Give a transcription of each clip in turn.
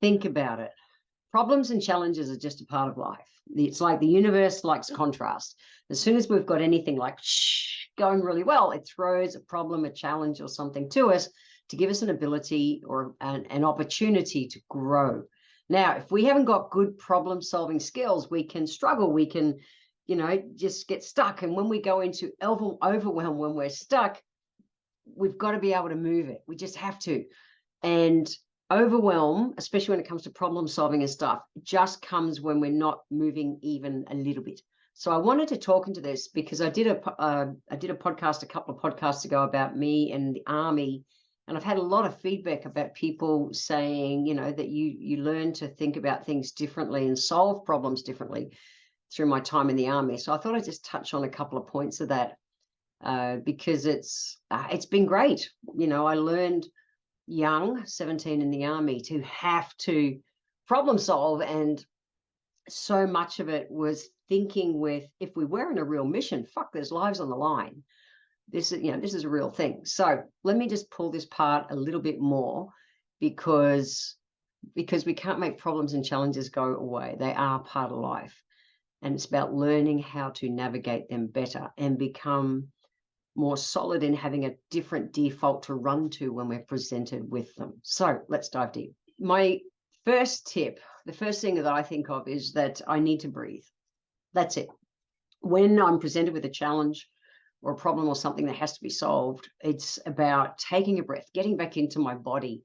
think about it. Problems and challenges are just a part of life. It's like the universe likes contrast. As soon as we've got anything like going really well, it throws a problem, a challenge, or something to us to give us an ability or an opportunity to grow. Now, if we haven't got good problem-solving skills, we can struggle. We can, just get stuck. And when we go into overwhelm, when we're stuck, we've got to be able to move it. We just have to. And overwhelm, especially when it comes to problem solving and stuff, just comes when we're not moving even a little bit. So I wanted to talk into this because I did a podcast a couple of podcasts ago about me and the army, and I've had a lot of feedback about people saying, that you learn to think about things differently and solve problems differently through my time in the army. So I thought I'd just touch on a couple of points of that because it's been great. I learned young, 17 in the army, to have to problem solve, and so much of it was thinking with, if we were in a real mission, there's lives on the line. This is a real thing. So let me just pull this part a little bit more, because we can't make problems and challenges go away. They are part of life, and it's about learning how to navigate them better and become more solid in having a different default to run to when we're presented with them. So let's dive deep. My first tip, the first thing that I think of is that I need to breathe. That's it. When I'm presented with a challenge or a problem or something that has to be solved, it's about taking a breath, getting back into my body.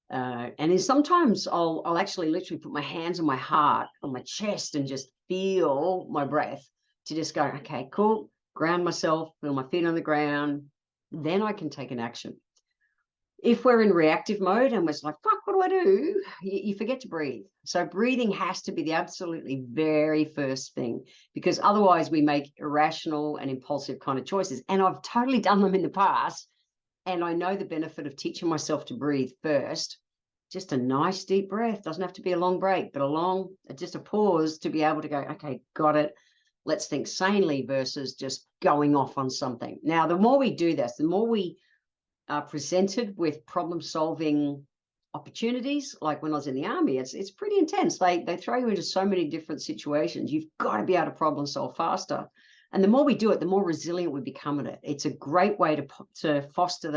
And then sometimes I'll actually literally put my hands on my heart, on my chest, and just feel my breath to just go, okay, cool. Ground myself, feel my feet on the ground, then I can take an action. If we're in reactive mode and we're like, fuck, what do? You forget to breathe. So breathing has to be the absolutely very first thing, because otherwise we make irrational and impulsive kind of choices. And I've totally done them in the past. And I know the benefit of teaching myself to breathe first. Just a nice deep breath. Doesn't have to be a long break, but just a pause to be able to go, okay, got it. Let's think sanely versus just going off on something. Now, the more we do this, the more we are presented with problem-solving opportunities. Like when I was in the army, it's pretty intense. They throw you into so many different situations. You've got to be able to problem solve faster. And the more we do it, the more resilient we become at it. It's a great way to foster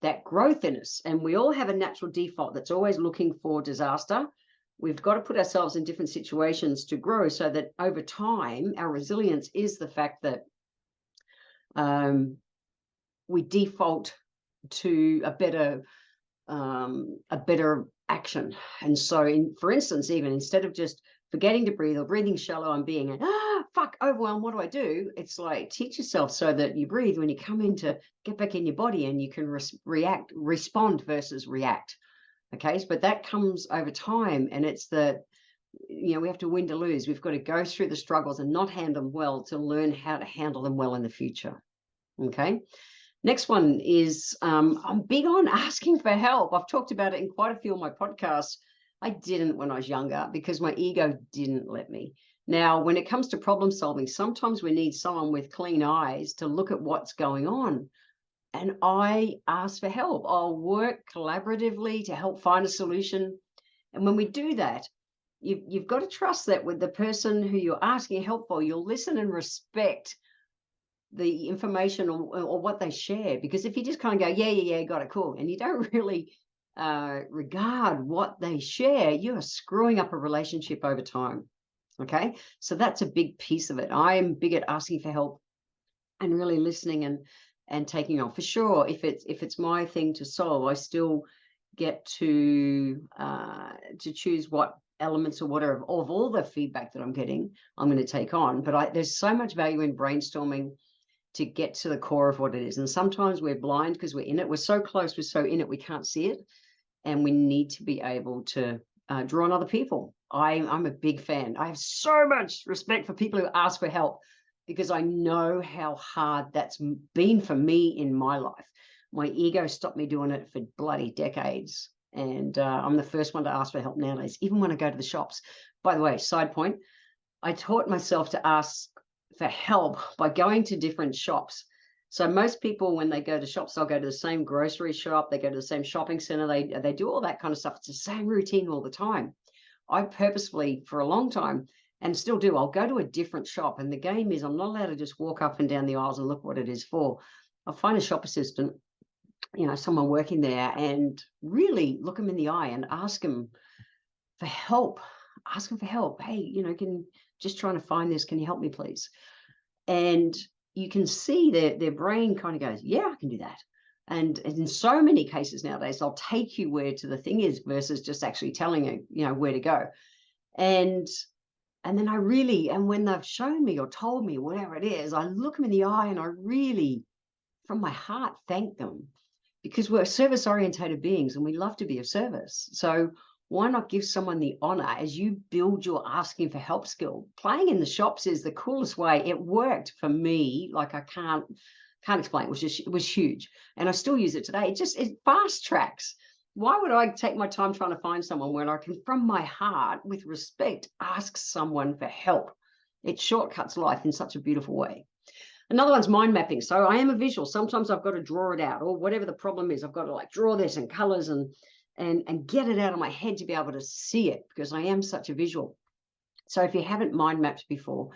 that growth in us. And we all have a natural default that's always looking for disaster. We've got to put ourselves in different situations to grow, so that over time, our resilience is the fact that we default to a better action. And so, for instance, even instead of just forgetting to breathe or breathing shallow and being overwhelmed, what do I do? It's like, teach yourself so that you breathe when you come in, to get back in your body, and you can respond versus react. Okay, but that comes over time, and it's that, we have to win to lose. We've got to go through the struggles and not handle them well to learn how to handle them well in the future. Okay, next one is I'm big on asking for help. I've talked about it in quite a few of my podcasts. I didn't when I was younger because my ego didn't let me. Now, when it comes to problem solving, sometimes we need someone with clean eyes to look at what's going on. And I ask for help. I'll work collaboratively to help find a solution. And when we do that, you've got to trust that with the person who you're asking help for, you'll listen and respect the information or what they share. Because if you just kind of go, yeah, got it, cool, and you don't really regard what they share, you are screwing up a relationship over time. Okay, so that's a big piece of it. I am big at asking for help and really listening and taking on. For sure, if it's my thing to solve, I still get to choose what elements or whatever of all the feedback that I'm getting, I'm going to take on. But there's so much value in brainstorming to get to the core of what it is. And sometimes we're blind because we're in it. We're so close, we're so in it, we can't see it. And we need to be able to draw on other people. I'm a big fan. I have so much respect for people who ask for help, because I know how hard that's been for me in my life. My ego stopped me doing it for bloody decades. And I'm the first one to ask for help nowadays, even when I go to the shops. By the way, side point, I taught myself to ask for help by going to different shops So most people, when they go to shops, they'll go to the same grocery shop, they go to the same shopping center, they do all that kind of stuff. It's the same routine all the time. I purposefully, for a long time, and still do, I'll go to a different shop. And the game is I'm not allowed to just walk up and down the aisles and look what it is for. I'll find a shop assistant, someone working there, and really look them in the eye and ask them for help. Ask them for help. Hey, can just trying to find this. Can you help me, please? And you can see their brain kind of goes, yeah, I can do that. And in so many cases nowadays, they'll take you where to the thing is versus just actually telling you, where to go. And then and when they've shown me or told me whatever it is, I look them in the eye and I really, from my heart, thank them, because we're service-orientated beings and we love to be of service. So why not give someone the honor as you build your asking for help skill? Playing in the shops is the coolest way. It worked for me. Like I can't explain. It was huge. And I still use it today. It fast tracks. Why would I take my time trying to find someone when I can, from my heart, with respect, ask someone for help? It shortcuts life in such a beautiful way. Another one's mind mapping. So I am a visual. Sometimes I've got to draw it out, or whatever the problem is, I've got to like draw this in colors and get it out of my head to be able to see it, because I am such a visual. So if you haven't mind mapped before,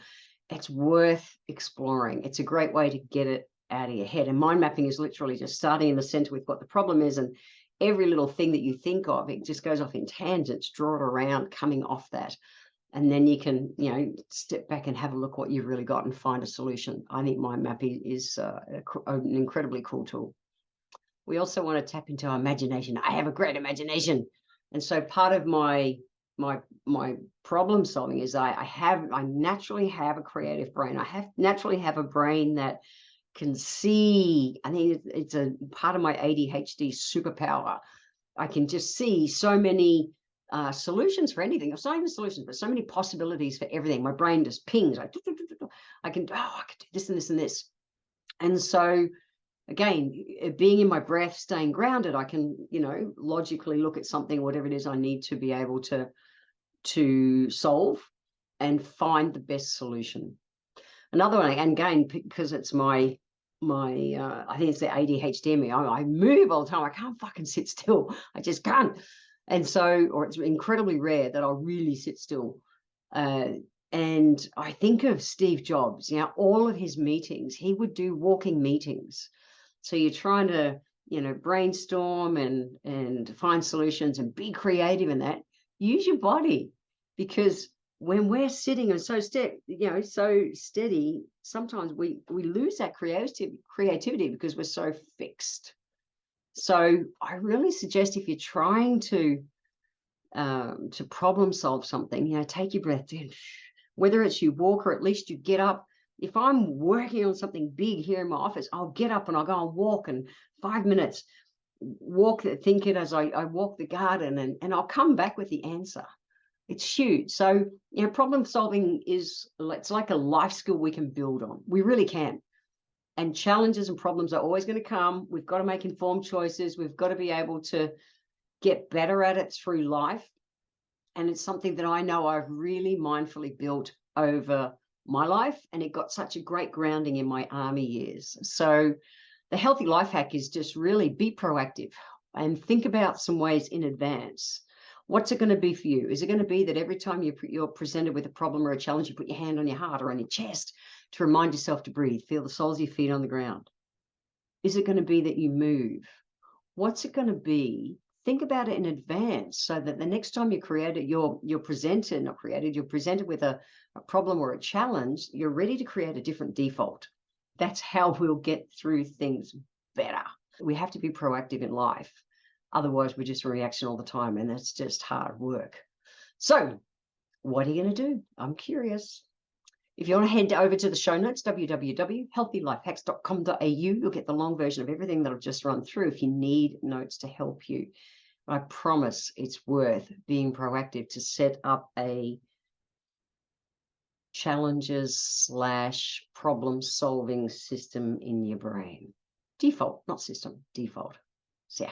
it's worth exploring. It's a great way to get it out of your head. And mind mapping is literally just starting in the center with what the problem is, and every little thing that you think of, it just goes off in tangents, draw it around, coming off that. And then you can, step back and have a look what you've really got and find a solution. I think mind mapping is an incredibly cool tool. We also want to tap into our imagination. I have a great imagination. And so part of my problem solving is I naturally have a creative brain. I naturally have a brain that can see. I think it's a part of my ADHD superpower. I can just see so many solutions for anything. It's not even solutions, but so many possibilities for everything. My brain just pings. I can do this and this and this. And so again, being in my breath, staying grounded, I can, logically look at something, whatever it is I need to be able to solve and find the best solution. Another one, and again, because it's my I think it's the ADHD in me. I move all the time. I can't fucking sit still. I just can't. And so, or it's incredibly rare that I'll really sit still. And I think of Steve Jobs, all of his meetings, he would do walking meetings. So you're trying to, brainstorm and find solutions and be creative in that. Use your body, because when we're sitting and so steady, sometimes we lose that creativity because we're so fixed. So I really suggest, if you're trying to problem solve something, take your breath in. Whether it's you walk or at least you get up. If I'm working on something big here in my office, I'll get up and I'll go and walk, and 5 minutes walk, think it as I walk the garden, and I'll come back with the answer. It's huge. So, problem solving it's like a life skill we can build on. We really can. And challenges and problems are always going to come. We've got to make informed choices. We've got to be able to get better at it through life. And it's something that I know I've really mindfully built over my life, and it got such a great grounding in my army years. So the healthy life hack is just really be proactive and think about some ways in advance. What's it going to be for you? Is it going to be that every time you're presented with a problem or a challenge, you put your hand on your heart or on your chest to remind yourself to breathe, feel the soles of your feet on the ground? Is it going to be that you move? What's it going to be? Think about it in advance, so that the next time you're presented with a problem or a challenge, you're ready to create a different default. That's how we'll get through things better. We have to be proactive in life. Otherwise, we're just in reaction all the time, and that's just hard work. So what are you going to do? I'm curious. If you want to head over to the show notes, www.healthylifehacks.com.au, you'll get the long version of everything that I've just run through if you need notes to help you. I promise it's worth being proactive to set up a challenges/problem solving system in your brain. Default, not system, default. So yeah.